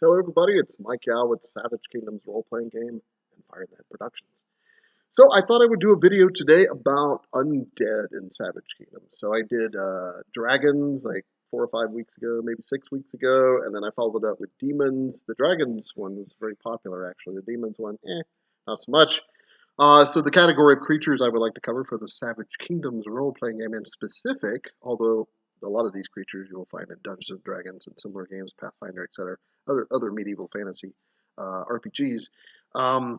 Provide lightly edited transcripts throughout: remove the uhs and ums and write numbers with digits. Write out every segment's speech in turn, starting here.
Hello, everybody. It's Mike Yao with Savage Kingdom's role-playing game and Firenet Productions. So I thought I would do a video today about Undead in Savage Kingdom. So I did dragons like 4 or 5 weeks ago, maybe 6 weeks ago, and then I followed it up with demons. The dragons one was very popular, actually. The demons one, not so much. So the category of creatures I would like to cover for the Savage Kingdoms role-playing game in specific, although a lot of these creatures you will find in Dungeons and Dragons and similar games, Pathfinder, etc., other medieval fantasy RPGs. I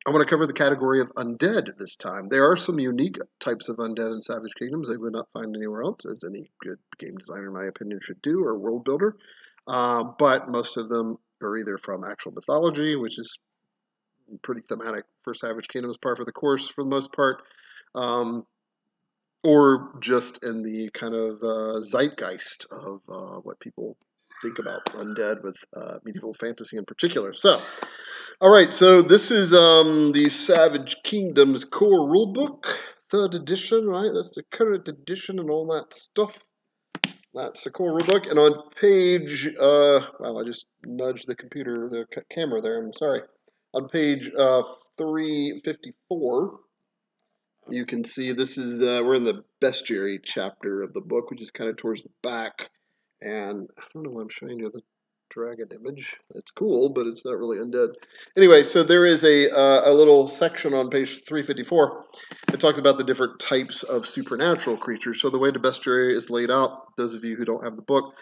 want to cover the category of undead this time. There are some unique types of undead in Savage Kingdoms they would not find anywhere else, as any good game designer, in my opinion, should do, or world builder. But most of them are either from actual mythology, which is pretty thematic for Savage Kingdoms par for the course for the most part, um, or just in the kind of zeitgeist of what people think about undead with medieval fantasy in particular. So, all right, so this is the Savage Kingdoms core rulebook, 3rd edition, right? That's the current edition and all that stuff. That's the core rulebook, and on page, wow, I just nudged the computer, the camera there. I'm sorry. On page 354, you can see this is we're in the bestiary chapter of the book, which is kind of towards the back. And I don't know why I'm showing you the dragon image. It's cool, but it's not really undead. Anyway, so there is a little section on page 354. It talks about the different types of supernatural creatures. So the way the bestiary is laid out, those of you who don't have the book,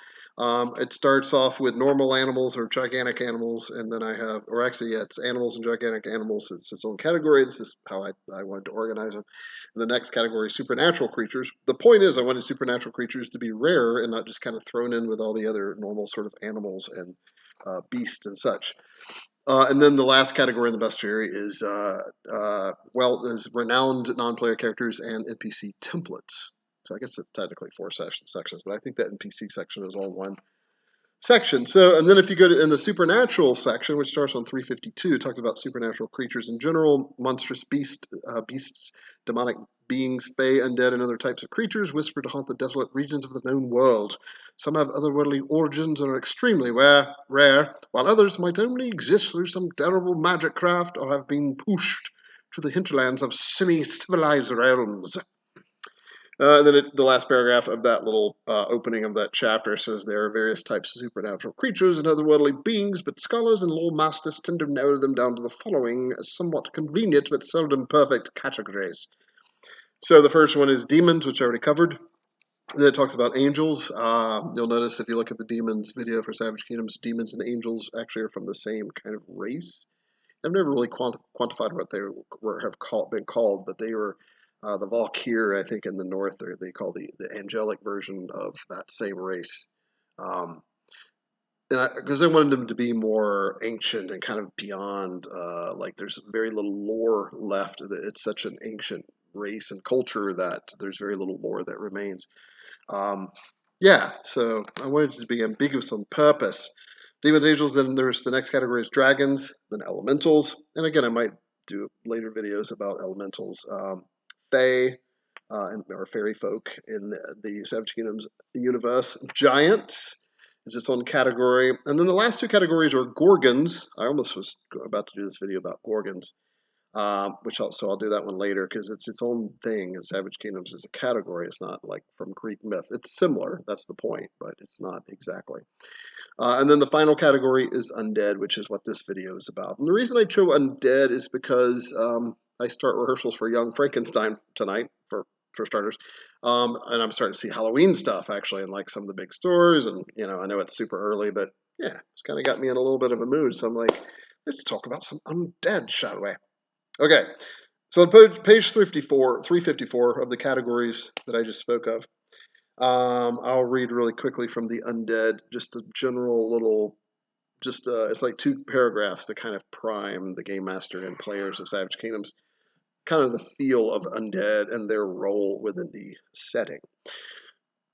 it starts off with normal animals or gigantic animals, and then I have, or actually, yeah, it's animals and gigantic animals. It's its own category. This is how I wanted to organize them. And the next category is supernatural creatures. The point is, I wanted supernatural creatures to be rare and not just kind of thrown in with all the other normal sort of animals and beasts and such. And then the last category in the bestiary is, is renowned non-player characters and NPC templates. So I guess it's technically four sections, but I think that NPC section is all one section. So, and then if you go to in the supernatural section, which starts on 352, it talks about supernatural creatures in general, monstrous beasts, demonic beings, fae, undead, and other types of creatures whisper to haunt the desolate regions of the known world. Some have otherworldly origins and are extremely rare, while others might only exist through some terrible magic craft or have been pushed to the hinterlands of semi-civilized realms. And then the last paragraph of that little opening of that chapter says there are various types of supernatural creatures and otherworldly beings, but scholars and lore masters tend to narrow them down to the following somewhat convenient but seldom perfect categories. So the first one is demons, which I already covered. Then it talks about angels. You'll notice if you look at the demons video for Savage Kingdoms, demons and angels actually are from the same kind of race. I've never really quantified what they been called, but they were the Valkyr, I think, in the north, they call the angelic version of that same race. Because I wanted them to be more ancient and kind of beyond, like there's very little lore left. It's such an ancient race and culture that there's very little lore that remains. Um, yeah, so I wanted it to be ambiguous on purpose. Demons, angels, then there's the next category is dragons, then elementals. And again, I might do later videos about elementals. Fae, or fairy folk in the Savage Kingdoms universe. Giants is its own category. And then the last two categories are gorgons. I almost was about to do this video about gorgons. I'll do that one later because it's its own thing in Savage Kingdoms as a category. It's not like from Greek myth. It's similar, that's the point, but it's not exactly. And then the final category is undead, which is what this video is about. And the reason I chose undead is because I start rehearsals for Young Frankenstein tonight, for starters. And I'm starting to see Halloween stuff, actually, in like some of the big stores. And, I know it's super early, but yeah, it's kind of got me in a little bit of a mood. So I'm like, let's talk about some undead, shall we? Okay, so on page 354 of the categories that I just spoke of, I'll read really quickly from the undead, just a general little, it's like 2 paragraphs to kind of prime the game master and players of Savage Kingdoms, kind of the feel of undead and their role within the setting.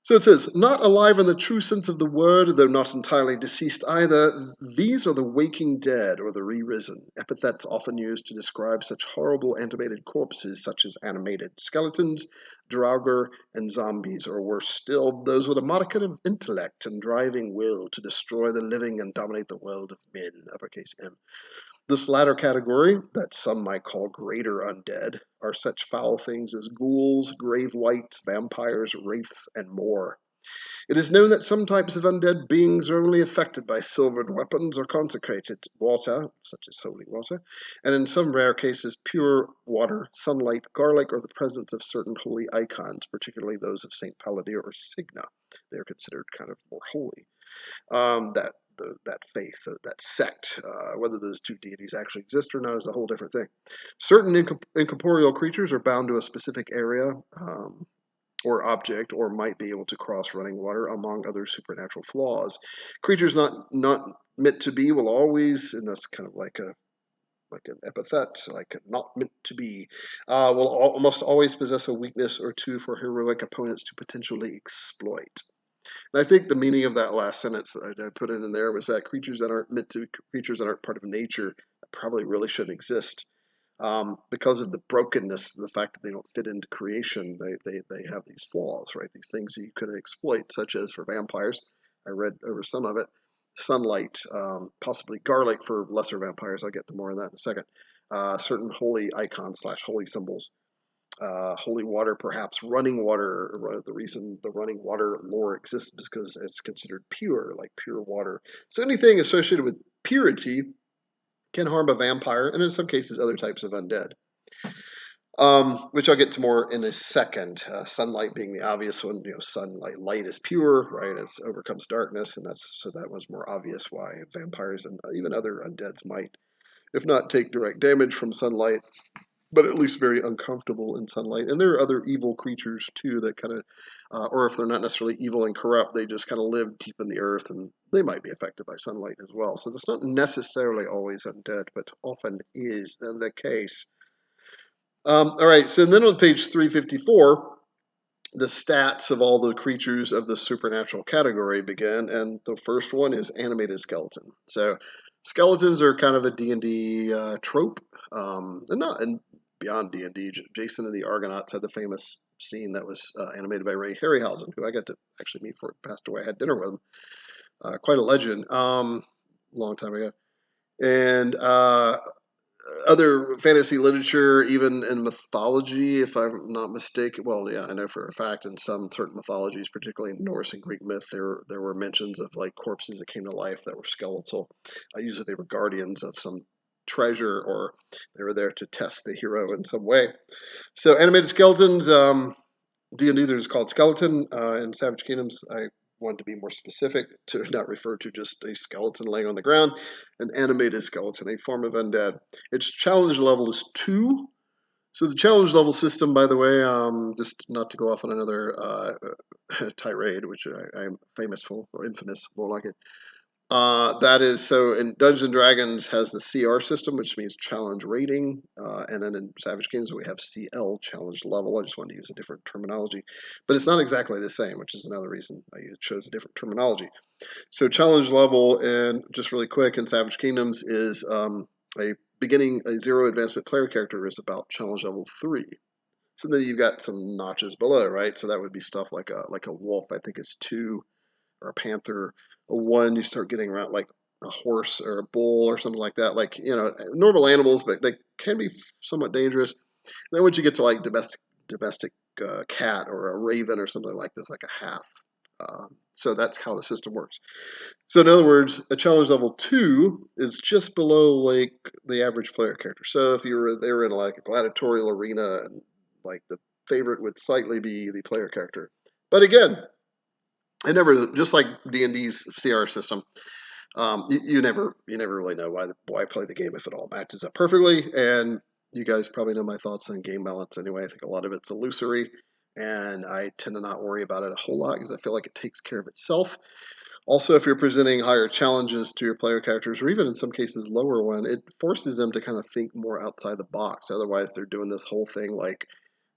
So it says, not alive in the true sense of the word, though not entirely deceased either. These are the waking dead, or the re-risen, epithets often used to describe such horrible animated corpses such as animated skeletons, draugr, and zombies, or worse still, those with a modicum of intellect and driving will to destroy the living and dominate the world of men, uppercase M. This latter category, that some might call greater undead, are such foul things as ghouls, grave wights, vampires, wraiths, and more. It is known that some types of undead beings are only affected by silvered weapons or consecrated water, such as holy water, and in some rare cases, pure water, sunlight, garlic, or the presence of certain holy icons, particularly those of St. Palladir or Signa. They are considered kind of more holy. That faith, that sect, whether those two deities actually exist or not is a whole different thing. Certain incorporeal creatures are bound to a specific area or object, or might be able to cross running water, among other supernatural flaws. Creatures not meant to be will always, and that's kind of like an epithet, like not meant to be, must always possess a weakness or two for heroic opponents to potentially exploit. And I think the meaning of that last sentence that I put in there was that creatures that aren't part of nature probably really shouldn't exist. Because of the brokenness, the fact that they don't fit into creation, they have these flaws, right? These things that you could exploit, such as for vampires. I read over some of it. Sunlight, possibly garlic for lesser vampires. I'll get to more of that in a second. Certain holy icons slash holy symbols, holy water, perhaps running water. The reason the running water lore exists is because it's considered pure, like pure water. So anything associated with purity can harm a vampire, and in some cases, other types of undead. Which I'll get to more in a second. Sunlight being the obvious one. Sunlight, light is pure, right? It overcomes darkness, and that was more obvious why vampires and even other undeads might, if not take direct damage from sunlight, but at least very uncomfortable in sunlight. And there are other evil creatures too that kind of, or if they're not necessarily evil and corrupt, they just kind of live deep in the earth, and they might be affected by sunlight as well. So it's not necessarily always undead, but often is the case. All right, so then on page 354, the stats of all the creatures of the supernatural category begin, and the first one is animated skeleton. So skeletons are kind of a D&D trope, and beyond D&D. Jason and the Argonauts had the famous scene that was animated by Ray Harryhausen, who I got to actually meet before he passed away. I had dinner with him. Quite a legend, long time ago. And other fantasy literature, even in mythology, if I'm not mistaken. Well, yeah, I know for a fact in some certain mythologies, particularly in Norse and Greek myth, there were mentions of like corpses that came to life that were skeletal. Usually, they were guardians of some treasure, or they were there to test the hero in some way. So, animated skeletons. D&D is called skeleton. In Savage Kingdoms, I wanted to be more specific to not refer to just a skeleton laying on the ground, an animated skeleton, a form of undead. Its challenge level is 2. So the challenge level system, by the way, just not to go off on another tirade, which I'm famous for, or infamous, more like it. That is so in Dungeons and Dragons has the CR system, which means challenge rating, and then in Savage Games we have CL, challenge level. I just wanted to use a different terminology, but it's not exactly the same, which is another reason I chose a different terminology. So challenge level, and just really quick in Savage Kingdoms is a 0 advancement player character is about challenge level 3. So then you've got some notches below, right? So that would be stuff like a wolf, I think is 2, or a panther. A 1, you start getting around like a horse or a bull or something like that. Like, normal animals, but they can be somewhat dangerous. Then once you get to like domestic cat or a raven or something like this, like a half. So that's how the system works. So in other words, a challenge level 2 is just below like the average player character. So if they were in like a gladiatorial arena, and like the favorite would slightly be the player character. But again, I never, just like D&D's CR system, you never really know why play the game if it all matches up perfectly. And you guys probably know my thoughts on game balance anyway. I think a lot of it's illusory, and I tend to not worry about it a whole lot because I feel like it takes care of itself. Also, if you're presenting higher challenges to your player characters, or even in some cases lower one, it forces them to kind of think more outside the box. Otherwise, they're doing this whole thing like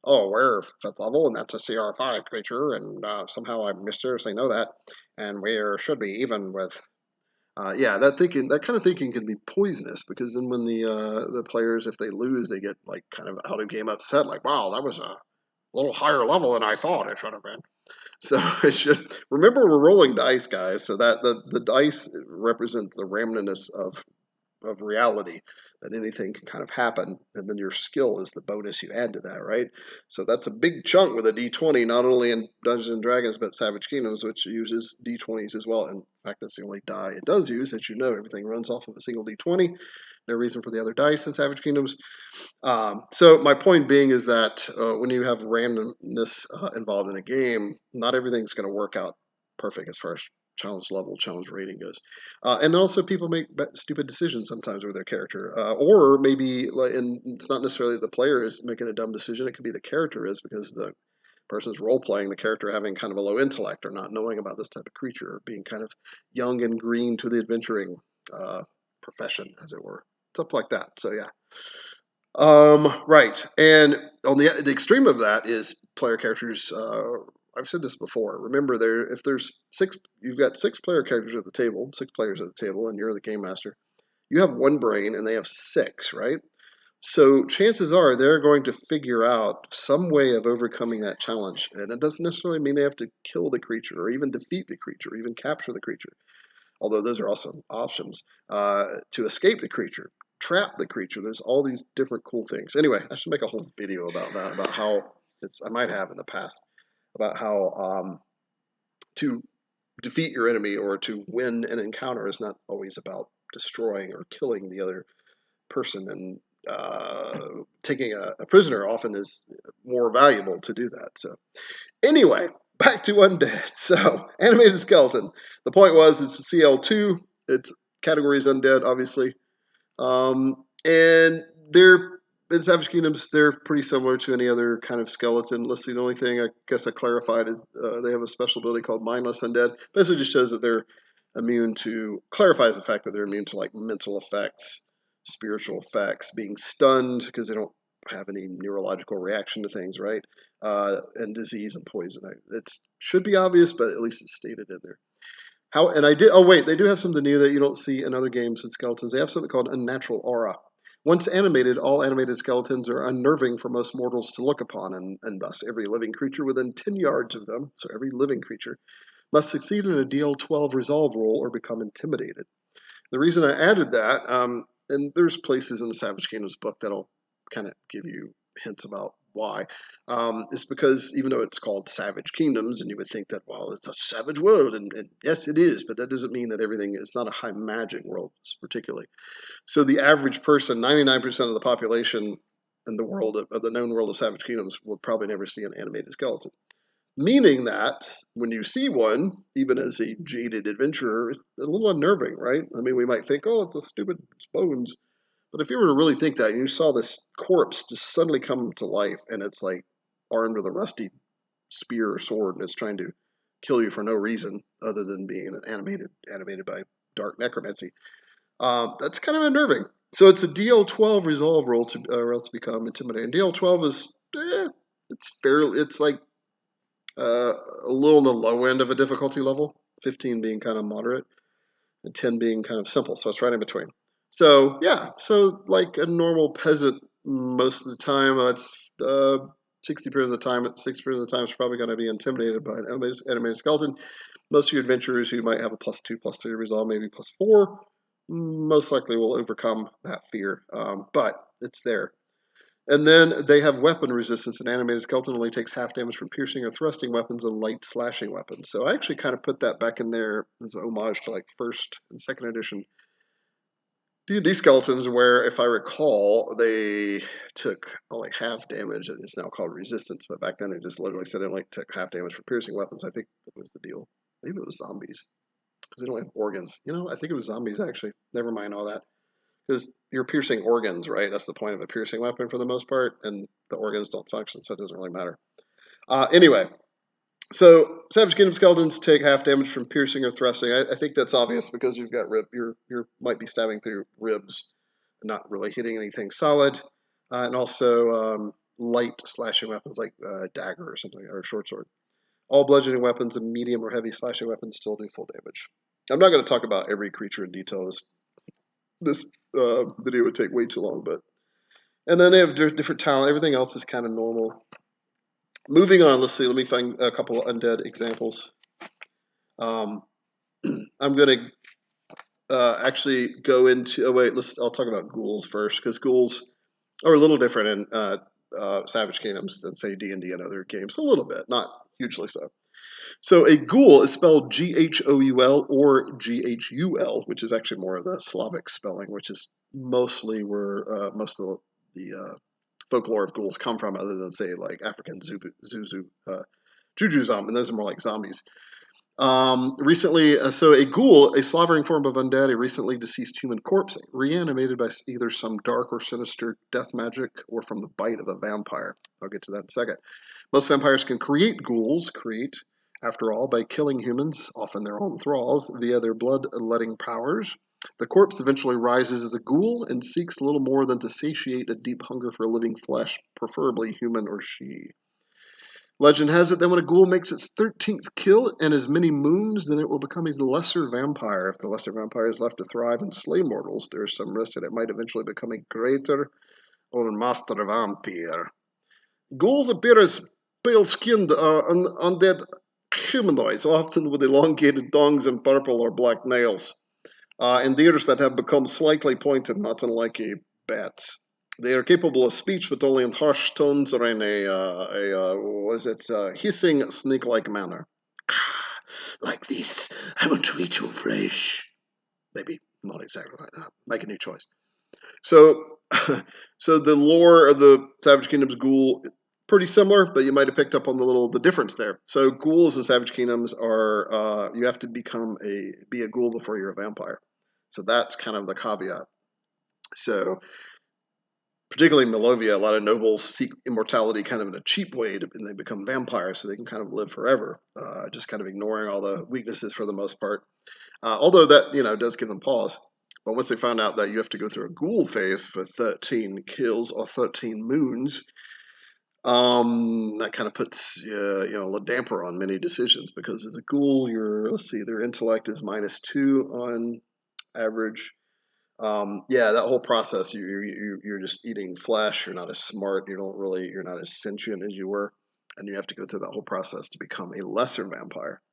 oh, we're 5th level, and that's a CR5 creature, and somehow I mysteriously know that, and we should be even with. Yeah, that kind of thinking can be poisonous because then when the players, if they lose, they get like kind of out of game upset, like, wow, that was a little higher level than I thought it should have been. So it should remember we're rolling dice, guys, so that the dice represents the randomness of reality, that anything can kind of happen, and then your skill is the bonus you add to that, right? So that's a big chunk with a d20, not only in Dungeons and Dragons but Savage Kingdoms, which uses d20s as well. In fact, that's the only die it does use. As you know, everything runs off of a single d20. No reason for the other dice in Savage Kingdoms. So my point being is that when you have randomness involved in a game, not everything's going to work out perfect as far as challenge level, challenge rating goes. And then also people make stupid decisions sometimes with their character, or maybe, and it's not necessarily the player is making a dumb decision. It could be the character is because the person's role playing the character having kind of a low intellect or not knowing about this type of creature or being kind of young and green to the adventuring profession, as it were. Stuff like that. So yeah. Right. And on the extreme of that is player characters. I've said this before. Remember, if there's six, you've got six player characters at the table, six players at the table, and you're the game master. You have one brain, and they have six, right? So chances are they're going to figure out some way of overcoming that challenge, and it doesn't necessarily mean they have to kill the creature, or even defeat the creature, or even capture the creature, although those are also options, to escape the creature, trap the creature. There's all these different cool things. Anyway, I should make a whole video about that, about how I might have in the past, about how to defeat your enemy or to win an encounter is not always about destroying or killing the other person, and taking a prisoner often is more valuable to do that. So anyway, back to Undead. So, animated skeleton. The point was it's a CL2. Its category is Undead, obviously. And they're, in Savage Kingdoms, they're pretty similar to any other kind of skeleton. Let's see, the only thing I guess I clarified is they have a special ability called Mindless Undead. Basically just shows that they're immune to, clarifies the fact that they're immune to like mental effects, spiritual effects, being stunned because they don't have any neurological reaction to things, right? And disease and poison. It should be obvious, but at least it's stated in there. How and I did. Oh wait, they do have something new that you don't see in other games with skeletons. They have something called unnatural aura. Once animated, all animated skeletons are unnerving for most mortals to look upon, and thus every living creature within 10 yards of them, so every living creature, must succeed in a DL12 resolve roll or become intimidated. The reason I added that, and there's places in the Savage Kingdoms book that'll kind of give you hints about why, is because even though it's called Savage Kingdoms, and you would think that, well, it's a savage world, and yes, it is, but that doesn't mean that everything is not a high magic world, particularly. So the average person, 99% of the population in the world of the known world of Savage Kingdoms, will probably never see an animated skeleton. Meaning that when you see one, even as a jaded adventurer, it's a little unnerving, right? I mean, we might think, oh, it's a stupid it's bones. But if you were to really think that, and you saw this corpse just suddenly come to life, and it's like armed with a rusty spear or sword, and it's trying to kill you for no reason other than being animated by dark necromancy, that's kind of unnerving. So it's a DL12 resolve roll to or else become intimidating. DL12 is it's fairly it's like a little on the low end of a difficulty level, 15 being kind of moderate, and 10 being kind of simple. So it's right in between. So yeah, so like a normal peasant, most of the time, it's 60% of the time, 60% of the time, is probably going to be intimidated by an animated skeleton. Most of your adventurers who might have a +2, +3 resolve, maybe +4, most likely will overcome that fear. But it's there. And then they have weapon resistance. An animated skeleton only takes half damage from piercing or thrusting weapons and light slashing weapons. So I actually kind of put that back in there as an homage to like first and second edition D&D skeletons, where if I recall, they took only half damage. It's now called resistance, but back then they just literally said they only took half damage for piercing weapons. I think that was the deal. Maybe it was zombies because they don't have organs. I think it was zombies actually. Never mind all that. Because you're piercing organs, right? That's the point of a piercing weapon for the most part, and the organs don't function, so it doesn't really matter. Anyway, so Savage Kingdom skeletons take half damage from piercing or thrusting. I think that's obvious because you've got you might be stabbing through ribs, not really hitting anything solid, and also light slashing weapons like dagger or something, or a short sword. All bludgeoning weapons and medium or heavy slashing weapons still do full damage. I'm not going to talk about every creature in detail. This video would take way too long, but and then they have different talent. Everything else is kind of normal. Moving on, let's see. Let me find a couple of undead examples. Um, I'm going to actually go into. Oh wait, I'll talk about ghouls first because ghouls are a little different in Savage Kingdoms than say D&D and other games. A little bit, not hugely so. So a ghoul is spelled Ghoul or Ghul, which is actually more of the Slavic spelling, which is mostly where most of the folklore of ghouls come from, other than say like African Juju zombie. And those are more like zombies. Recently, so a ghoul, a slavering form of undead, a recently deceased human corpse, reanimated by either some dark or sinister death magic or from the bite of a vampire. I'll get to that in a second. Most vampires can create ghouls, after all, by killing humans, often their own thralls, via their blood-letting powers. The corpse eventually rises as a ghoul and seeks little more than to satiate a deep hunger for living flesh, preferably human or she. Legend has it that when a ghoul makes its 13th kill and as many moons, then it will become a lesser vampire. If the lesser vampire is left to thrive and slay mortals, there is some risk that it might eventually become a greater or master vampire. Ghouls appear as pale-skinned, undead humanoids, often with elongated tongues and purple or black nails, and ears that have become slightly pointed, not unlike a bat's. They are capable of speech, but only in harsh tones or in hissing, snake-like manner. Like this, I want to eat your flesh. Maybe not exactly like that. Make a new choice. So, so the lore of the Savage Kingdoms ghoul pretty similar, but you might have picked up on the difference there. So ghouls in Savage Kingdoms are you have to be a ghoul before you're a vampire. So that's kind of the caveat. So particularly in Melovia, a lot of nobles seek immortality kind of in a cheap way, and they become vampires so they can kind of live forever, just kind of ignoring all the weaknesses for the most part. Although that does give them pause. But once they found out that you have to go through a ghoul phase for 13 kills or 13 moons, that kind of puts a damper on many decisions because as a ghoul, their intellect is -2 on average. Yeah, that whole process, you're just eating flesh. You're not as smart. You're not as sentient as you were, and you have to go through that whole process to become a lesser vampire.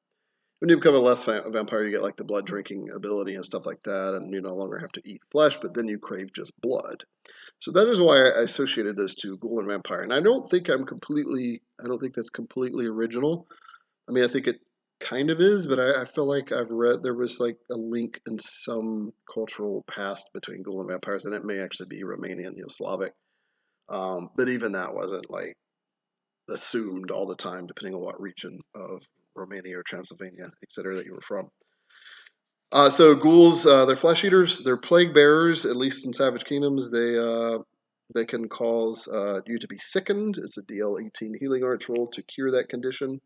When you become a vampire, you get like the blood drinking ability and stuff like that, and you no longer have to eat flesh, but then you crave just blood. So that is why I associated those two, ghoul and vampire. And I don't think that's completely original. I mean, I think it kind of is, but I feel like I've read there was like a link in some cultural past between ghoul and vampires, and it may actually be Romanian, Slavic. But even that wasn't like assumed all the time, depending on what region of Romania or Transylvania, etc., that you were from. So ghouls, they're flesh eaters. They're plague bearers. At least in Savage Kingdoms, they can cause you to be sickened. It's a DL18 healing arts roll to cure that condition.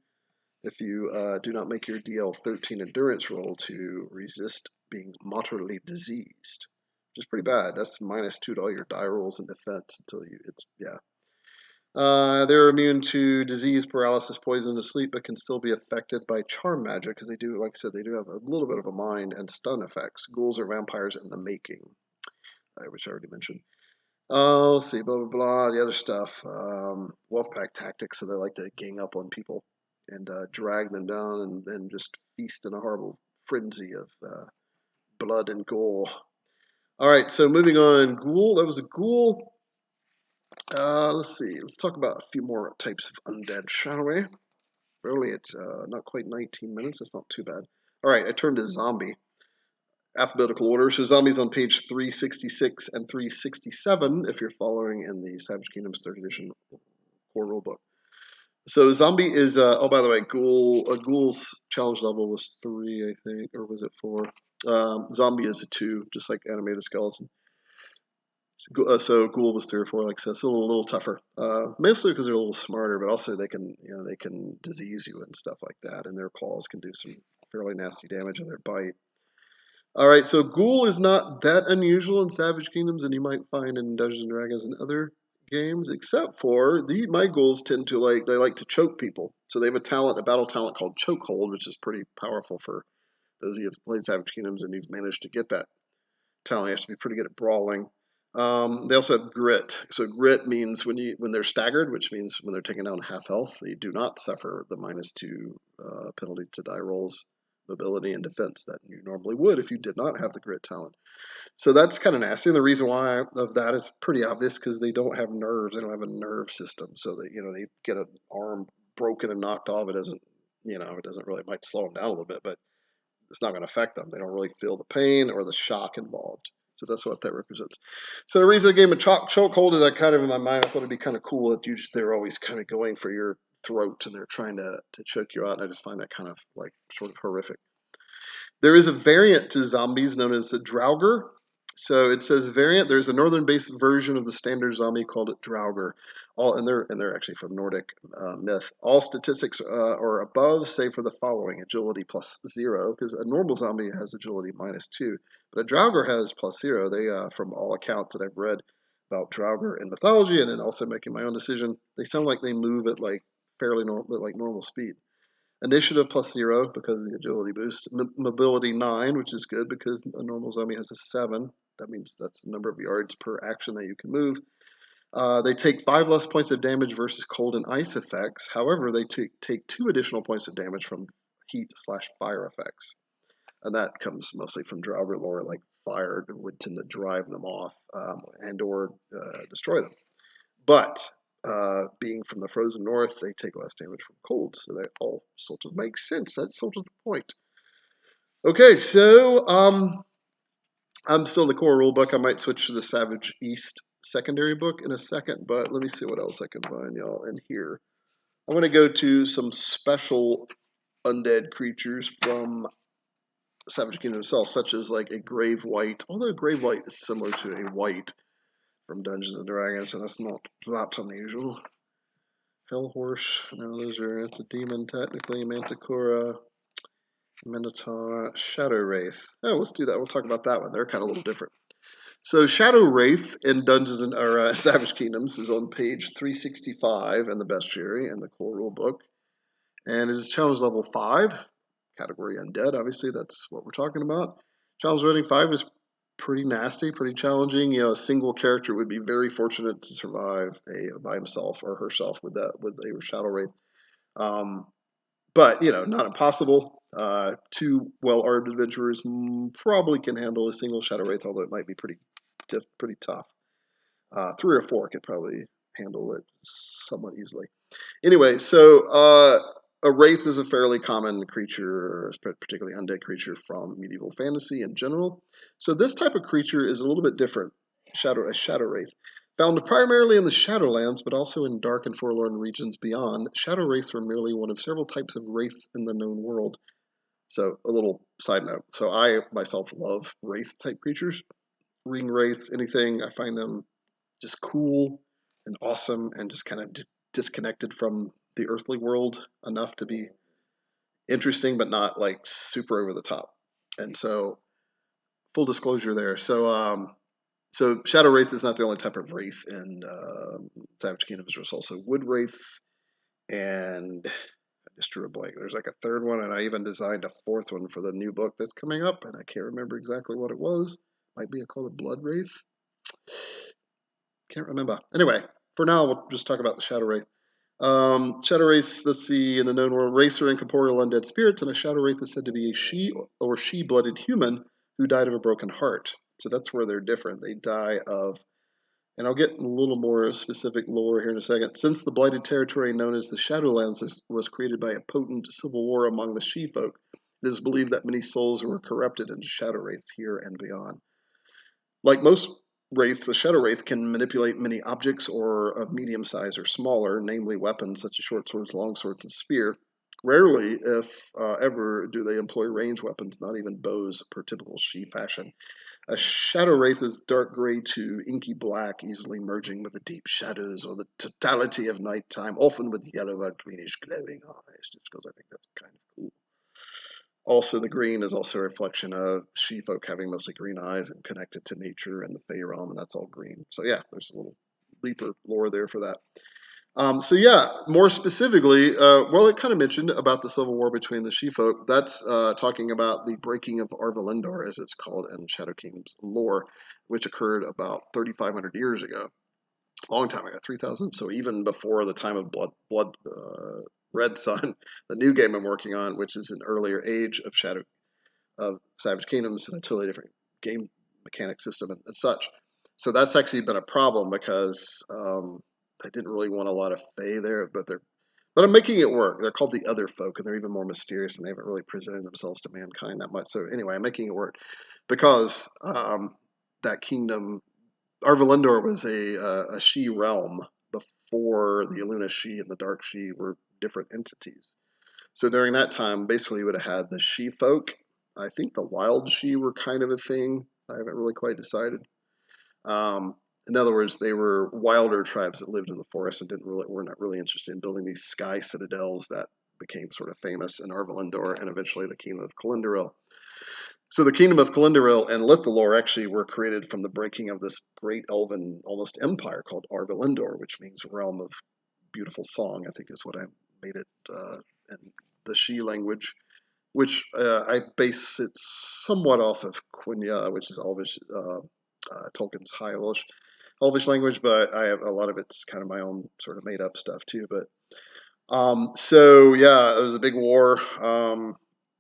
If you do not make your DL13 endurance roll to resist being moderately diseased, which is pretty bad. That's -2 to all your die rolls and defense until yeah. They're immune to disease, paralysis, poison, and sleep, but can still be affected by charm magic because they do, like I said, they do have a little bit of a mind and stun effects. Ghouls are vampires in the making, which I already mentioned. Let's see, blah, blah, blah, the other stuff. Wolfpack tactics, so they like to gang up on people and drag them down and just feast in a horrible frenzy of blood and gore. All right, so moving on. Ghoul, that was a ghoul. Let's see. Let's talk about a few more types of undead, shall we? We're only at not quite 19 minutes. That's not too bad. All right, I turned to zombie. Alphabetical order. So zombies on page 366 and 367 if you're following in the Savage Kingdoms 3rd edition core rulebook. So zombie is, oh, by the way, ghoul's challenge level was 3, I think, or was it 4? Zombie is a 2, just like animated skeleton. So ghoul was 3 or 4, like I said, it's a little tougher. Mostly because they're a little smarter, but also they can disease you and stuff like that, and their claws can do some fairly nasty damage in their bite. All right, so ghoul is not that unusual in Savage Kingdoms, and you might find in Dungeons and Dragons and other games, except for my ghouls tend to they like to choke people. So they have a battle talent called Chokehold, which is pretty powerful for those of you who've played Savage Kingdoms and you've managed to get that talent. You have to be pretty good at brawling. They also have grit. So grit means when they're staggered, which means when they're taken down half health, they do not suffer the -2 penalty to die rolls, mobility, and defense that you normally would if you did not have the grit talent. So that's kind of nasty. And the reason why of that is pretty obvious because they don't have nerves. They don't have a nerve system. So that they get an arm broken and knocked off. It doesn't it doesn't really, it might slow them down a little bit, but it's not going to affect them. They don't really feel the pain or the shock involved. So that's what that represents. So the reason I gave them a chokehold is I kind of in my mind I thought it'd be kind of cool that they're always kind of going for your throat and they're trying to choke you out. And I just find that kind of sort of horrific. There is a variant to zombies known as a Draugr. So it says variant. There's a northern-based version of the standard zombie called Draugr. And they're actually from Nordic myth. All statistics are above, save for the following: agility +0, because a normal zombie has agility -2, but a Draugr has +0. They, from all accounts that I've read about Draugr in mythology, and then also making my own decision, they sound like they move at fairly normal, normal speed. Initiative +0 because of the agility boost. Mobility 9, which is good because a normal zombie has a 7. That means that's the number of yards per action that you can move. They take 5 less points of damage versus cold and ice effects. However, they take 2 additional points of damage from heat/fire effects. And that comes mostly from Draugr lore, like fire would tend to drive them off and/or destroy them. But being from the frozen north, they take less damage from cold, so that all sort of makes sense. That's sort of the point. Okay, so I'm still in the core rulebook. I might switch to the Savage East secondary book in a second, but let me see what else I can find y'all in here. I'm going to go to some special undead creatures from Savage Kingdom itself, such as like a Grave White, although Grave White is similar to a White from Dungeons and Dragons, so that's not unusual. Hellhorse, no, it's a demon technically. Manticora, Minotaur, Shadow Wraith. Oh, let's do that. We'll talk about that one. They're kind of a little different. So Shadow Wraith in Dungeons and or Savage Kingdoms is on page 365 in the bestiary and the core rule book, and it is challenge level 5, category Undead. Obviously, that's what we're talking about. Challenge rating 5 is pretty nasty, pretty challenging. A single character would be very fortunate to survive by himself or herself with a Shadow Wraith. But not impossible. 2 well-armed adventurers probably can handle a single Shadow Wraith, although it might be pretty tough. 3 or 4 could probably handle it somewhat easily. Anyway, so a wraith is a fairly common creature, particularly undead creature from medieval fantasy in general. So this type of creature is a little bit different. A shadow wraith. Found primarily in the Shadowlands, but also in dark and forlorn regions beyond, shadow wraiths are merely one of several types of wraiths in the known world. So a little side note. So I myself love wraith type creatures. Ring wraiths, anything. I find them just cool and awesome and just kind of disconnected from the earthly world enough to be interesting, but not like super over the top. And so, full disclosure there. So Shadow Wraith is not the only type of wraith in Savage Kingdoms. There's also Wood Wraiths, and I just drew a blank. There's like a third one, and I even designed a fourth one for the new book that's coming up, and I can't remember exactly what it was. Might be called a Blood Wraith. Can't remember. Anyway, for now, we'll just talk about the Shadow Wraith. Shadow Wraiths, let's see, in the known world, wraiths are incorporeal undead spirits, and a Shadow Wraith is said to be a she or she-blooded human who died of a broken heart. So that's where they're different. They die of, and I'll get a little more specific lore here in a second. Since the blighted territory known as the Shadowlands was created by a potent civil war among the she-folk, it is believed that many souls were corrupted into Shadow Wraiths here and beyond. Like most wraiths, the Shadow Wraith can manipulate many objects or of medium size or smaller, namely weapons such as short swords, long swords, and spear. Rarely, if ever, do they employ ranged weapons, not even bows per typical she fashion. A Shadow Wraith is dark gray to inky black, easily merging with the deep shadows or the totality of nighttime, often with yellow or greenish glowing eyes, just because I think that's kind of cool. Also, the green is also a reflection of she-folk having mostly green eyes and connected to nature and the Fey realm, and that's all green. So yeah, there's a little deeper lore there for that. So yeah, more specifically, well, it kind of mentioned about the civil war between the She-Folk. That's talking about the breaking of Arvalendor, as it's called in Shadow Kingdom's lore, which occurred about 3,500 years ago, a long time ago, 3,000. So even before the time of Red Sun, the new game I'm working on, which is an earlier age of Savage Kingdoms, and a totally different game mechanic system and such. So that's actually been a problem because I didn't really want a lot of Fae there, but I'm making it work. They're called the Other Folk, and they're even more mysterious, and they haven't really presented themselves to mankind that much. So anyway, I'm making it work because that kingdom, Arvalendor, was a She realm before the Illuna She and the Dark She were different entities. So during that time, basically, you would have had the She folk. I think the Wild She were kind of a thing. I haven't really quite decided. In other words, they were wilder tribes that lived in the forest and were not really interested in building these sky citadels that became sort of famous in Arvalendor and eventually the kingdom of Calenduril. So the kingdom of Calenduril and Lithalor actually were created from the breaking of this great elven almost empire called Arvalendor, which means realm of beautiful song, I think is what I made it in the She language, which I base it somewhat off of Quenya, which is Elvish, Tolkien's High Elvish language, but I have a lot of it's kind of my own sort of made up stuff too. But so yeah, it was a big war.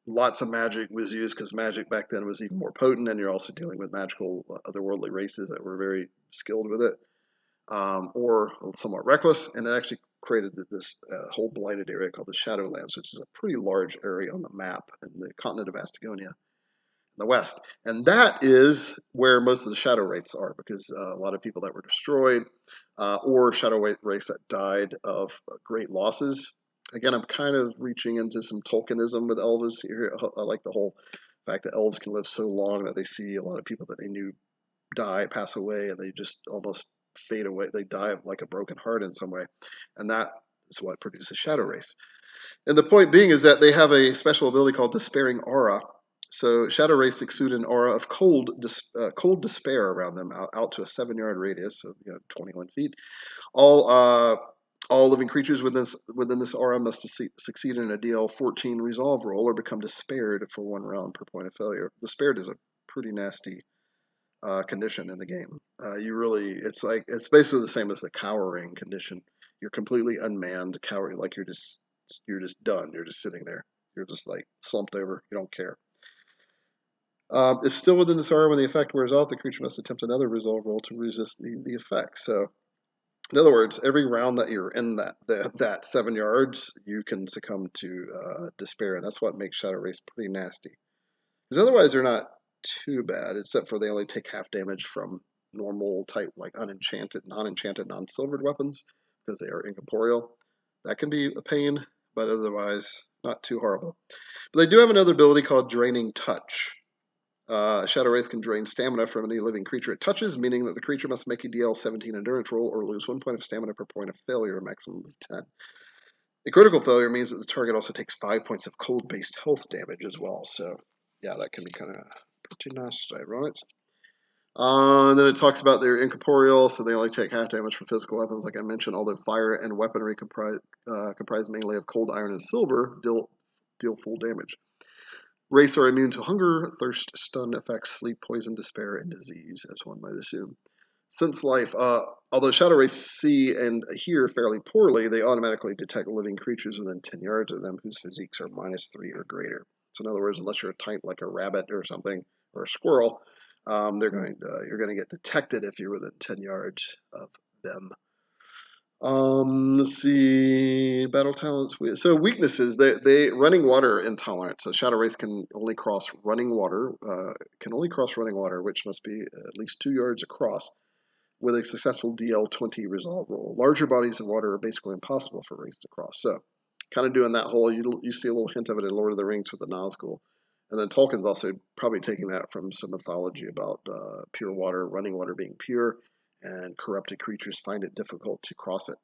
Lots of magic was used because magic back then was even more potent, and you're also dealing with magical otherworldly races that were very skilled with it, or somewhat reckless, and it actually created this whole blighted area called the Shadowlands, which is a pretty large area on the map in the continent of Astagonia in the west. And that is where most of the Shadow Wraiths are, because a lot of people that were destroyed or Shadow Wraiths that died of great losses. Again, I'm kind of reaching into some Tolkienism with elves here. I like the whole fact that elves can live so long that they see a lot of people that they knew pass away, and they just almost fade away. They die of like a broken heart in some way, and that is what produces Shadow Wraiths. And the point being is that they have a special ability called Despairing Aura. So Shadow Wraiths exude an aura of cold despair around them, out to a 7-yard radius of 21 feet. All all living creatures within this aura must succeed in a DL 14 resolve roll or become despaired for 1 round per point of failure. Despaired is a pretty nasty condition in the game. It's basically the same as the cowering condition. You're completely unmanned, cowering, like you're just done. You're just sitting there. You're just like slumped over. You don't care. If still within this aura, when the effect wears off, the creature must attempt another resolve roll to resist the effect. So, in other words, every round that you're in that 7 yards, you can succumb to despair, and that's what makes Shadow Race pretty nasty. Because otherwise, they're not too bad, except for they only take half damage from normal type, like unenchanted, non-enchanted, non-silvered weapons, because they are incorporeal. That can be a pain, but otherwise, not too horrible. But they do have another ability called Draining Touch. Shadow Wraith can drain stamina from any living creature it touches, meaning that the creature must make a DL 17 endurance roll or lose 1 point of stamina per point of failure, a maximum of 10. A critical failure means that the target also takes 5 points of cold-based health damage as well. So, yeah, that can be kind of pretty nasty, right? And then it talks about they're incorporeal, so they only take half damage from physical weapons, like I mentioned, although fire and weaponry comprise mainly of cold, iron, and silver, deal full damage. Wraiths are immune to hunger, thirst, stun effects, sleep, poison, despair, and disease, as one might assume. Sense life. Although Shadow Wraiths see and hear fairly poorly, they automatically detect living creatures within 10 yards of them whose physiques are -3 or greater. So in other words, unless you're a type like a rabbit or something, or a squirrel, you're going to get detected if you're within 10 yards of them. Let's see. Battle talents. So weaknesses. They running water intolerance. So Shadow Wraith can only cross running water. Which must be at least 2 yards across, with a successful DL 20 resolve roll. Larger bodies of water are basically impossible for Wraiths to cross. So, kind of doing that whole. You see a little hint of it in Lord of the Rings with the Nazgul. And then Tolkien's also probably taking that from some mythology about pure water, running water being pure, and corrupted creatures find it difficult to cross it.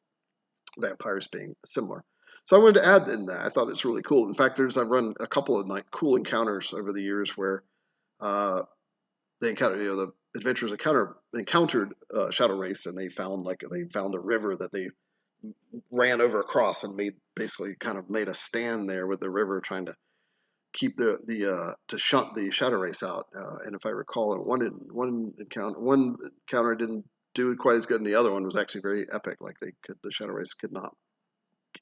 Vampires being similar. So I wanted to add in that. I thought it's really cool. In fact, I've run a couple of cool encounters over the years where they encounter adventurers encountered Shadow Race, and they found a river that they ran over across and made a stand there with the river, trying to keep to shunt the Shadow Race out. And if I recall, one encounter didn't do it quite as good, and the other one was actually very epic. Like the Shadow Race could not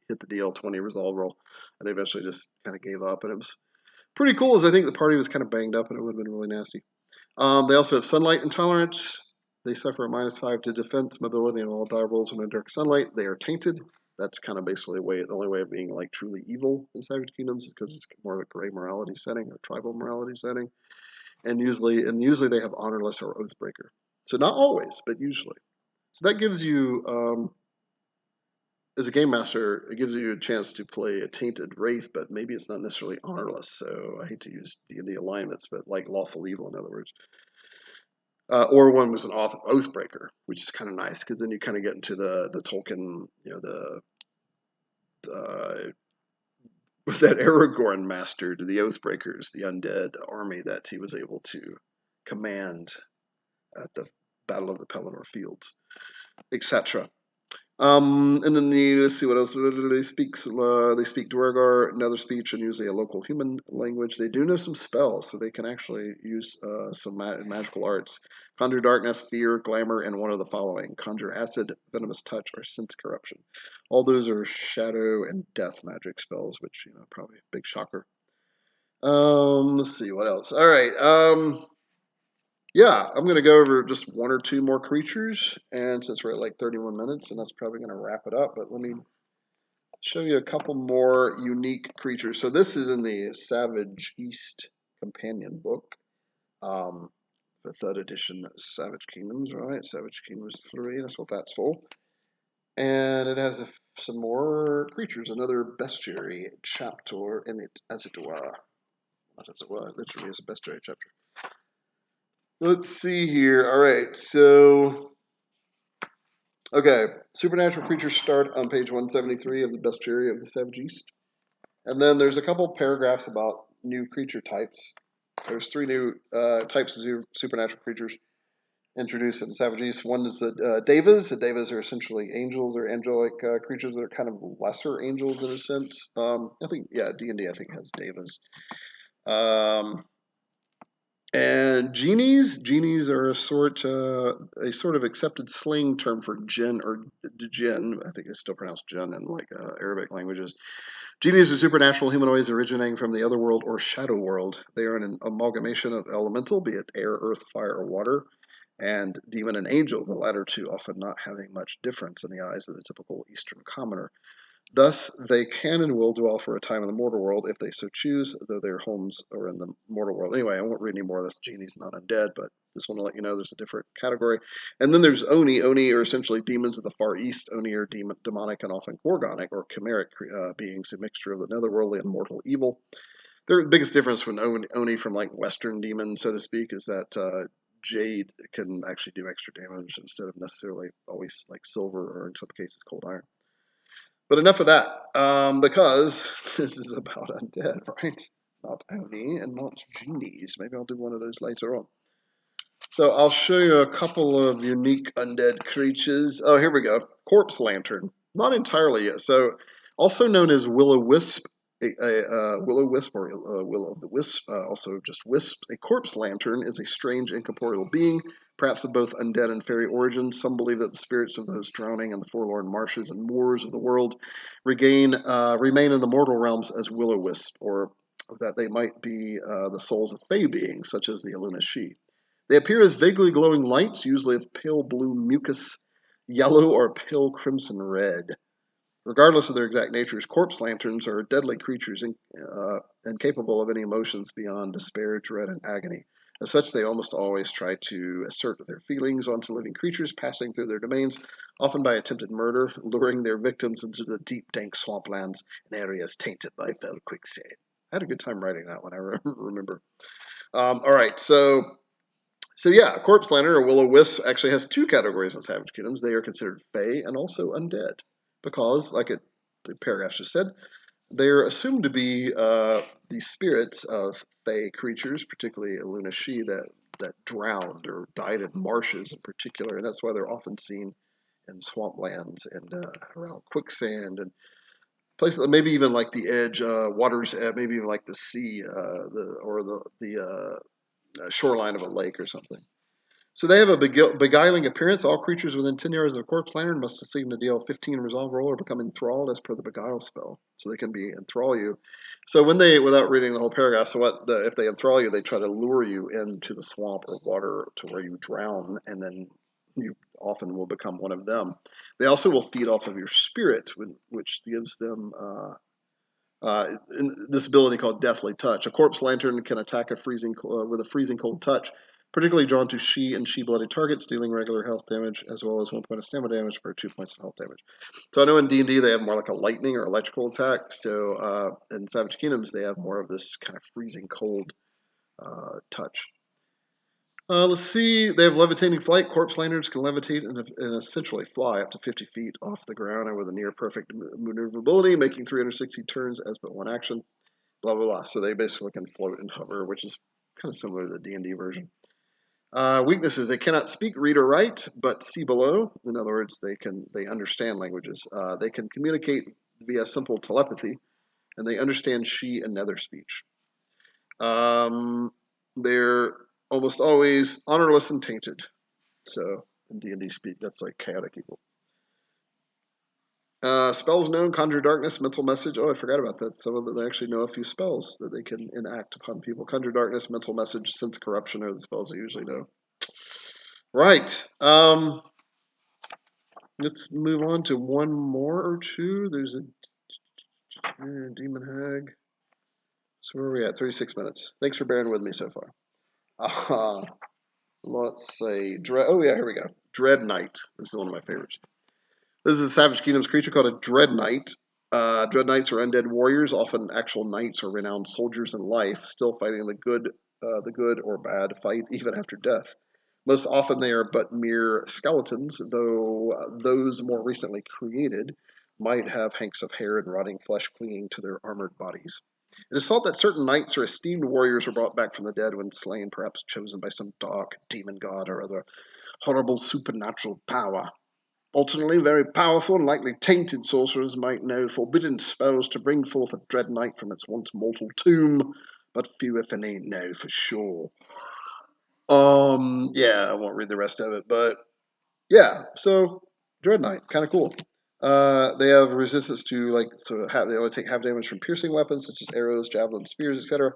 hit the DL20 resolve roll, and they eventually just kind of gave up. And it was pretty cool, as I think the party was kind of banged up, and it would have been really nasty. They also have sunlight intolerance. They suffer a -5 to defense, mobility, and all die rolls when in dark sunlight. They are tainted. That's kind of basically the only way of being like truly evil in Savage Kingdoms, because it's more of a gray morality setting or tribal morality setting. And usually they have honorless or oathbreaker. So not always, but usually. So that gives you, as a game master, it gives you a chance to play a tainted wraith, but maybe it's not necessarily honorless. So I hate to use D&D alignments, but like lawful evil, in other words. Or one was an oathbreaker, which is kind of nice, because then you kind of get into the Tolkien, that Aragorn mastered, the Oathbreakers, the undead army that he was able to command at the Battle of the Pelennor Fields, etc. And then let's see what else they speak. They speak Dwargar, another speech, and usually a local human language. They do know some spells, so they can actually use some magical arts: conjure darkness, fear, glamour, and one of the following: conjure acid, venomous touch, or sense corruption. All those are shadow and death magic spells, which probably a big shocker. Let's see what else. All right. Yeah, I'm going to go over just one or two more creatures, and since we're at like 31 minutes, and that's probably going to wrap it up, but let me show you a couple more unique creatures. So this is in the Savage East Companion book, the third edition, Savage Kingdoms, right? Savage Kingdoms 3, that's what that's for. And it has some more creatures, another bestiary chapter in it, as it were. Not as it were, literally as a bestiary chapter. Let's see here. All right, so okay, supernatural creatures start on page 173 of the Bestiary of the Savage East. And then there's a couple paragraphs about new creature types. There's 3 new types of supernatural creatures introduced in Savage East. One is the Devas. The Devas are essentially angels or angelic creatures that are kind of lesser angels in a sense. I think, yeah, D&D I think has Devas. And genies are a sort of accepted slang term for jinn or jinn. I think it's still pronounced jinn in like Arabic languages. Genies are supernatural humanoids originating from the other world or shadow world. They are an amalgamation of elemental, be it air, earth, fire, or water, and demon and angel, the latter two often not having much difference in the eyes of the typical Eastern commoner. Thus, they can and will dwell for a time in the mortal world if they so choose, though their homes are in the mortal world. Anyway, I won't read any more of this. Genie's not undead, but just want to let you know there's a different category. And then there's Oni. Oni are essentially demons of the Far East. Oni are demonic and often gorgonic or chimeric beings, a mixture of the netherworldly and mortal evil. The biggest difference from Oni from like Western demons, so to speak, is that Jade can actually do extra damage instead of necessarily always like silver or in some cases cold iron. But enough of that, because this is about undead, right? Not Oni and not genies. Maybe I'll do one of those later on. So I'll show you a couple of unique undead creatures. Oh, here we go. Corpse Lantern. Not entirely yet. So, also known as Will-o-wisp, Will-o-wisp or Will of the Wisp, also just Wisp. A corpse lantern is a strange incorporeal being, perhaps of both undead and fairy origin. Some believe that the spirits of those drowning in the forlorn marshes and moors of the world remain in the mortal realms as will-o-wisp, or that they might be the souls of fey beings, such as the Aluna She. They appear as vaguely glowing lights, usually of pale blue mucus, yellow, or pale crimson red. Regardless of their exact natures, corpse lanterns are deadly creatures incapable of any emotions beyond despair, dread, and agony. As such, they almost always try to assert their feelings onto living creatures passing through their domains, often by attempted murder, luring their victims into the deep, dank swamplands and areas tainted by fell quicksand. I had a good time writing that one, I remember. All right, so yeah, Corpse Lantern or Will-o-wisp actually has 2 categories in Savage Kingdoms. They are considered fey and also undead because, like the paragraph just said, they're assumed to be the spirits of fey creatures, particularly Aluna She, that that drowned or died in marshes in particular, and that's why they're often seen in swamplands and around quicksand and places, maybe even like the edge, waters, maybe even like the sea, or the shoreline of a lake or something. So they have a beguiling appearance. All creatures within 10 yards of a corpse lantern must succeed in a deal 15 resolve roll or become enthralled as per the beguile spell. So they can be enthrall you. So when they, without reading the whole paragraph, so if they enthrall you, they try to lure you into the swamp or water to where you drown, and then you often will become one of them. They also will feed off of your spirit, which gives them this ability called Deathly Touch. A corpse lantern can attack with a freezing cold touch, particularly drawn to she and she-blooded targets, dealing regular health damage as well as 1 point of stamina damage for 2 points of health damage. So I know in D&D they have more like a lightning or electrical attack. So in Savage Kingdoms they have more of this kind of freezing cold touch. Let's see. They have levitating flight. Corpse lanterns can levitate and essentially fly up to 50 feet off the ground and with a near perfect maneuverability, making 360 turns as but one action. Blah blah blah. So they basically can float and hover, which is kind of similar to the D&D version. Weaknesses: they cannot speak, read, or write, but see below. In other words, they understand languages. They can communicate via simple telepathy, and they understand she and nether speech. They're almost always honorless and tainted. So in D&D speak, that's like chaotic evil. Spells known: conjure darkness, mental message. Oh, I forgot about that. Some of them, they actually know a few spells that they can enact upon people. Conjure darkness, mental message, sense corruption are the spells I usually know. Right. Let's move on to one more or two. There's a demon hag. So where are we at? 36 minutes. Thanks for bearing with me so far. Let's say oh yeah, here we go. Dread Knight. This is one of my favorites. This is a Savage Kingdom's creature called a Dread Knight. Dread Knights are undead warriors, often actual knights or renowned soldiers in life, still fighting the good or bad fight even after death. Most often they are but mere skeletons, though those more recently created might have hanks of hair and rotting flesh clinging to their armored bodies. It is thought that certain knights or esteemed warriors were brought back from the dead when slain, perhaps chosen by some dark demon god or other horrible supernatural power. Alternately, very powerful and likely tainted sorcerers might know forbidden spells to bring forth a dread knight from its once mortal tomb, but few, if any, know for sure. Yeah, I won't read the rest of it, but yeah, so Dread Knight, kind of cool. They have resistance to they only take half damage from piercing weapons such as arrows, javelins, spears, etc.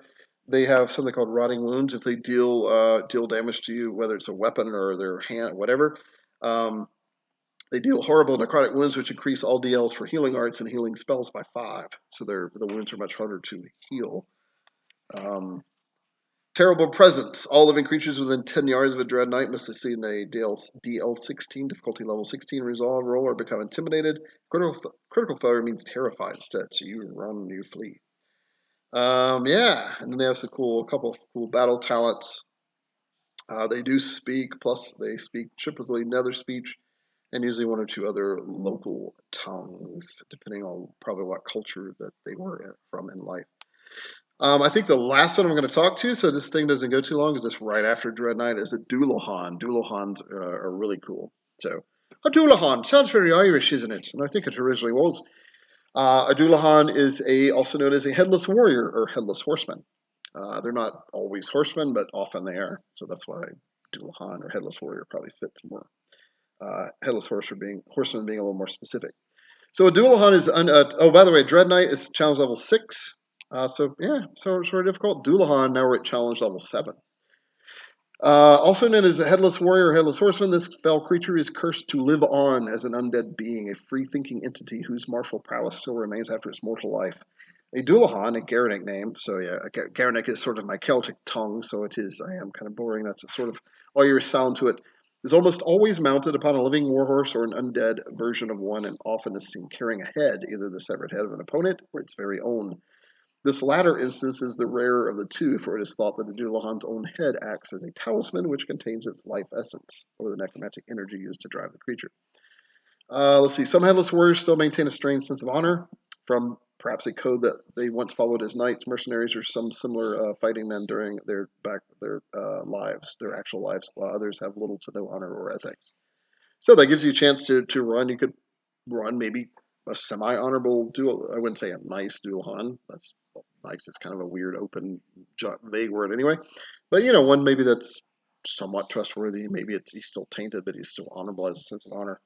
They have something called rotting wounds. If they deal damage to you, whether it's a weapon or their hand, whatever, they deal horrible necrotic wounds, which increase all DLs for healing arts and healing spells by 5. So the wounds are much harder to heal. Terrible presence. All living creatures within 10 yards of a Dread Knight must succeed in a DL 16, difficulty level 16 resolve roll or become intimidated. Critical failure means terrified instead, so you run, you flee. Yeah, and then they have a couple of cool battle talents. They do speak, plus they speak typically nether speech, and usually one or two other local tongues, depending on probably what culture that they were from in life. I think the last one I'm going to talk to, so this thing doesn't go too long, is this right after Dread Knight, is a Doulahan. Doulahans are really cool. So, a Doulahan sounds very Irish, isn't it? And I think it originally was. A Doulahan is also known as a headless warrior or headless horseman. They're not always horsemen, but often they are. So that's why Doulahan or headless warrior probably fits more. Headless horseman being a little more specific. So a Doulahan is oh, by the way, Dread Knight is challenge level 6. So yeah, sort of difficult. Doulahan, now we're at challenge level 7. Also known as a headless warrior or headless horseman, this fell creature is cursed to live on as an undead being, a free-thinking entity whose martial prowess still remains after its mortal life. A Doulahan, a Garanic name, so yeah, Garanic is sort of my Celtic tongue, so it is, I am kind of boring, that's a sort of all your sound to it, is almost always mounted upon a living warhorse or an undead version of one, and often is seen carrying a head, either the severed head of an opponent or its very own. This latter instance is the rarer of the two, for it is thought that the Doulahan's own head acts as a talisman which contains its life essence, or the necromantic energy used to drive the creature. Let's see. Some headless warriors still maintain a strange sense of honor, from perhaps a code that they once followed as knights, mercenaries, or some similar fighting men during their lives, their actual lives, while others have little to no honor or ethics. So that gives you a chance to run. You could run maybe a semi-honorable duel. I wouldn't say a nice dual Han. That's nice. It's kind of a weird, open, vague word anyway. But one maybe that's somewhat trustworthy. Maybe he's still tainted, but he's still honorable, has a sense of honor.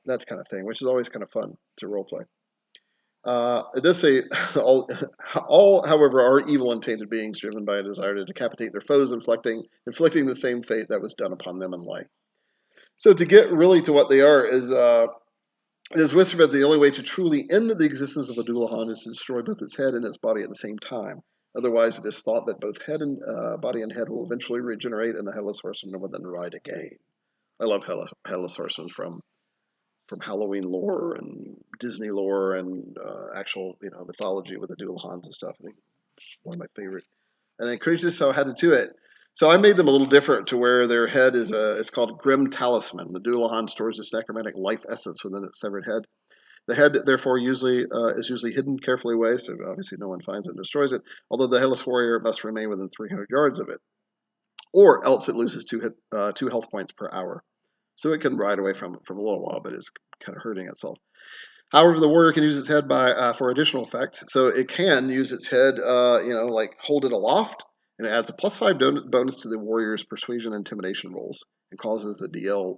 That kind of thing, which is always kind of fun to roleplay. It does say all, however, are evil and tainted beings driven by a desire to decapitate their foes, inflicting the same fate that was done upon them in life. So to get really to what they are is whispered that the only way to truly end the existence of a Dullahan is to destroy both its head and its body at the same time. Otherwise, it is thought that both head and body and head will eventually regenerate, and the headless horseman will then ride again. I love headless horsemen from Halloween lore and Disney lore and actual mythology with the Dullahans and stuff. I think it's one of my favorite. And then creatures so had to do it. So I made them a little different to where their head is it's called Grim Talisman. The Dullahan stores its necromantic life essence within its severed head. The head, therefore, is usually hidden carefully away, so obviously no one finds it and destroys it. Although the headless warrior must remain within 300 yards of it, or else it loses two health points per hour. So it can ride away from it for a little while, but it's kind of hurting itself. However, the warrior can use its head for additional effect. So it can use its head, like hold it aloft, and it adds a +5 bonus to the warrior's persuasion and intimidation rolls, and causes the DL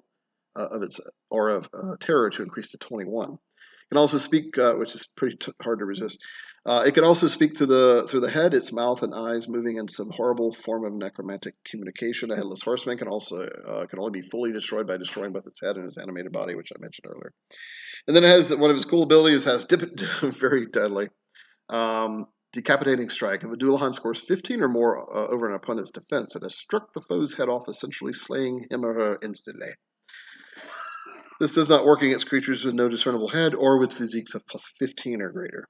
of its aura of terror to increase to 21. It can also speak, which is pretty hard to resist. It can also speak through the head, its mouth and eyes moving in some horrible form of necromantic communication. A headless horseman can only be fully destroyed by destroying both its head and its animated body, which I mentioned earlier. And then it has one of his cool abilities has very deadly decapitating strike. If a Dullahan scores 15 or more over an opponent's defense, it has struck the foe's head off, essentially slaying him or her instantly. This does not work against creatures with no discernible head or with physiques of +15 or greater,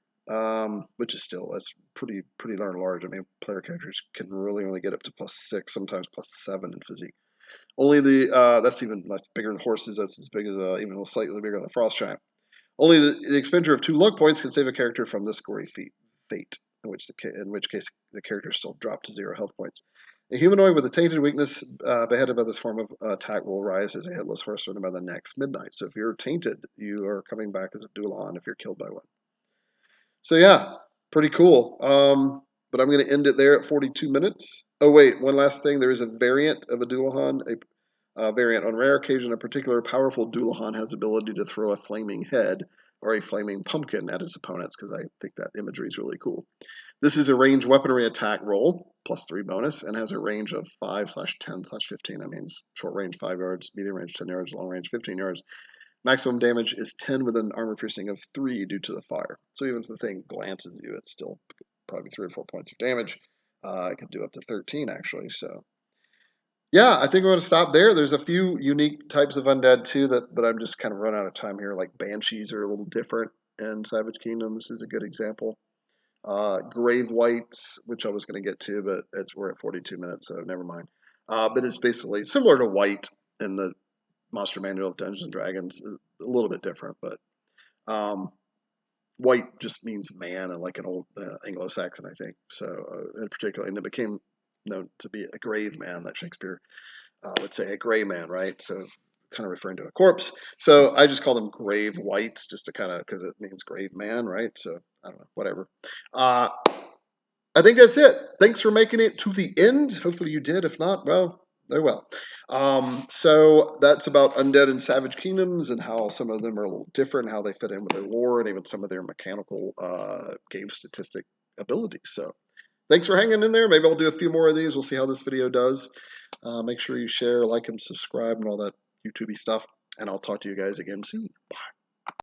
which is still that's pretty darn large. I mean, player characters can really only get up to +6, sometimes +7 in physique. Only that's bigger than horses. That's as big as even slightly bigger than a frost giant. Only the expenditure of 2 luck points can save a character from this gory fate, in which case the character is still dropped to 0 health points. A humanoid with a tainted weakness beheaded by this form of attack will rise as a headless horseman by the next midnight. So if you're tainted, you are coming back as a Dullahan if you're killed by one. So yeah, pretty cool. But I'm going to end it there at 42 minutes. Oh wait, one last thing. There is a variant of a Dullahan, a variant. On rare occasion, a particular powerful Dullahan has the ability to throw a flaming head or a flaming pumpkin at its opponents, because I think that imagery is really cool. This is a ranged weaponry attack roll, +3 bonus, and has a range of 5/10/15. That means short range 5 yards, medium range 10 yards, long range 15 yards. Maximum damage is 10 with an armor piercing of 3 due to the fire. So even if the thing glances at you, it's still probably 3 or 4 points of damage. It could do up to 13 actually. So yeah, I think I'm going to stop there. There's a few unique types of undead too, but I'm just kind of run out of time here. Like banshees are a little different in Savage Kingdom. This is a good example. Grave Whites, which I was going to get to, but we're at 42 minutes, so never mind. But it's basically similar to White in the Monster Manual of Dungeons and Dragons, a little bit different, but White just means man, and like an old Anglo-Saxon, I think. So, in particular, and it became known to be a grave man that Shakespeare would say a gray man, right? So, kind of referring to a corpse. So, I just call them grave whites, just to kind of because it means grave man, right? So, I don't know, whatever. I think that's it. Thanks for making it to the end. Hopefully, you did. If not, well, oh well. So that's about Undead and Savage Kingdoms and how some of them are a little different, how they fit in with their lore, and even some of their mechanical game statistic abilities. So thanks for hanging in there. Maybe I'll do a few more of these. We'll see how this video does. Make sure you share, like, and subscribe, and all that YouTubey stuff. And I'll talk to you guys again soon. Bye.